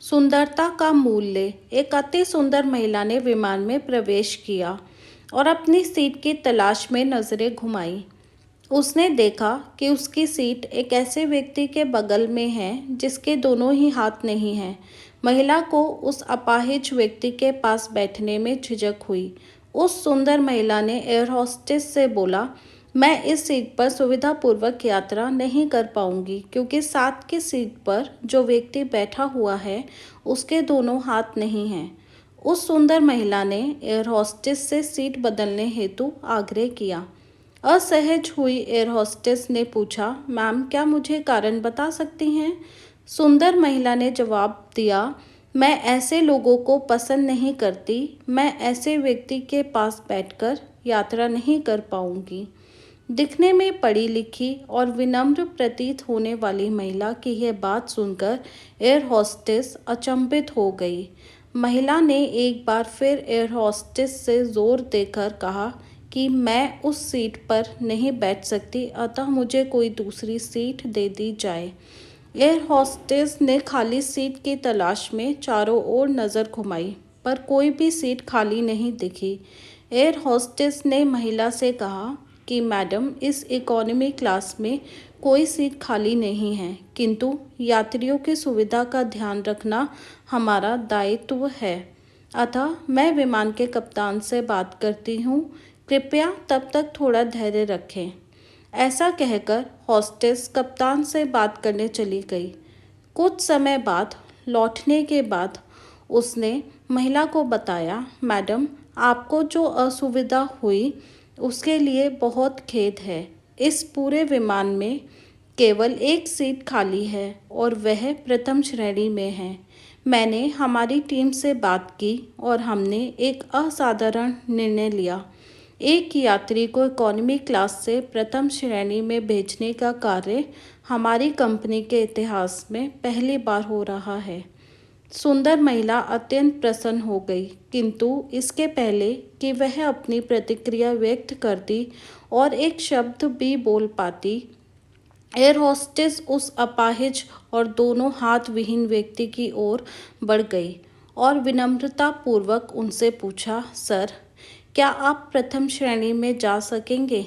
सुंदरता का मूल्य। एक अति सुंदर महिला ने विमान में प्रवेश किया और अपनी सीट की तलाश में नजरें घुमाई। उसने देखा कि उसकी सीट एक ऐसे व्यक्ति के बगल में है जिसके दोनों ही हाथ नहीं हैं। महिला को उस अपाहिज व्यक्ति के पास बैठने में झिझक हुई। उस सुंदर महिला ने एयर होस्टेस से बोला, मैं इस सीट पर सुविधापूर्वक यात्रा नहीं कर पाऊंगी क्योंकि साथ की सीट पर जो व्यक्ति बैठा हुआ है उसके दोनों हाथ नहीं हैं। उस सुंदर महिला ने एयर होस्टेस से सीट बदलने हेतु आग्रह किया। असहज हुई एयर होस्टेस ने पूछा, मैम क्या मुझे कारण बता सकती हैं? सुंदर महिला ने जवाब दिया, मैं ऐसे लोगों को पसंद नहीं करती। मैं ऐसे व्यक्ति के पास बैठकर यात्रा नहीं कर पाऊंगी। दिखने में पढ़ी लिखी और विनम्र प्रतीत होने वाली महिला की यह बात सुनकर एयर होस्टेस अचंभित हो गई। महिला ने एक बार फिर एयर होस्टेस से जोर देकर कहा कि मैं उस सीट पर नहीं बैठ सकती, अतः मुझे कोई दूसरी सीट दे दी जाए। एयर होस्टेस ने खाली सीट की तलाश में चारों ओर नज़र घुमाई, पर कोई भी सीट खाली नहीं दिखी। एयर होस्टेस ने महिला से कहा कि मैडम, इस इकोनॉमी क्लास में कोई सीट खाली नहीं है, किंतु यात्रियों की सुविधा का ध्यान रखना हमारा दायित्व है। अतः मैं विमान के कप्तान से बात करती हूँ, कृपया तब तक थोड़ा धैर्य रखें। ऐसा कहकर हॉस्टेस कप्तान से बात करने चली गई। कुछ समय बाद लौटने के बाद उसने महिला को बताया, मैडम, आपको जो असुविधा हुई उसके लिए बहुत खेद है। इस पूरे विमान में केवल एक सीट खाली है और वह प्रथम श्रेणी में है। मैंने हमारी टीम से बात की और हमने एक असाधारण निर्णय लिया। एक यात्री को इकोनॉमी क्लास से प्रथम श्रेणी में भेजने का कार्य हमारी कंपनी के इतिहास में पहली बार हो रहा है। सुंदर महिला अत्यंत प्रसन्न हो गई, किंतु इसके पहले कि वह अपनी प्रतिक्रिया व्यक्त करती और एक शब्द भी बोल पाती, एयर होस्टेस उस अपाहिज और दोनों हाथ विहीन व्यक्ति की ओर बढ़ गई और विनम्रतापूर्वक उनसे पूछा, सर, क्या आप प्रथम श्रेणी में जा सकेंगे?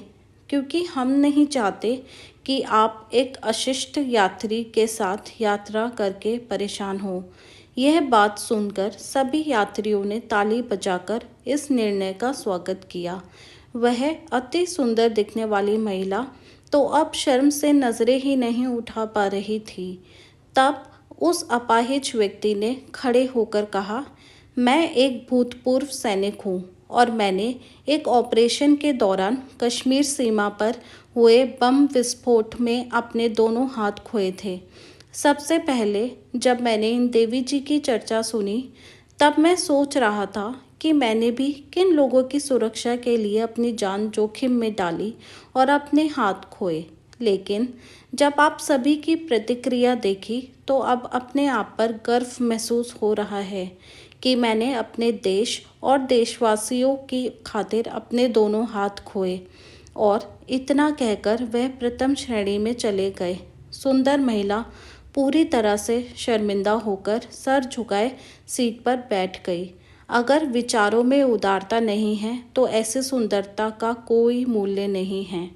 क्योंकि हम नहीं चाहते कि आप एक अशिष्ट यात्री के साथ यात्रा करके परेशान हो। यह बात सुनकर सभी यात्रियों ने ताली बजाकर इस निर्णय का स्वागत किया। वह अति सुंदर दिखने वाली महिला तो अब शर्म से नजरें ही नहीं उठा पा रही थी। तब उस अपाहिज व्यक्ति ने खड़े होकर कहा, मैं एक भूतपूर्व सैनिक हूँ और मैंने एक ऑपरेशन के दौरान कश्मीर सीमा पर हुए बम विस्फोट में अपने दोनों हाथ खोए थे। सबसे पहले जब मैंने इन देवी जी की चर्चा सुनी, तब मैं सोच रहा था कि मैंने भी किन लोगों की सुरक्षा के लिए अपनी जान जोखिम में डाली और अपने हाथ खोए। लेकिन जब आप सभी की प्रतिक्रिया देखी तो अब अपने आप पर गर्व महसूस हो रहा है कि मैंने अपने देश और देशवासियों की खातिर अपने दोनों हाथ खोए। और इतना कहकर वह प्रथम श्रेणी में चले गए। सुंदर महिला पूरी तरह से शर्मिंदा होकर सर झुकाए सीट पर बैठ गई। अगर विचारों में उदारता नहीं है तो ऐसी सुंदरता का कोई मूल्य नहीं है।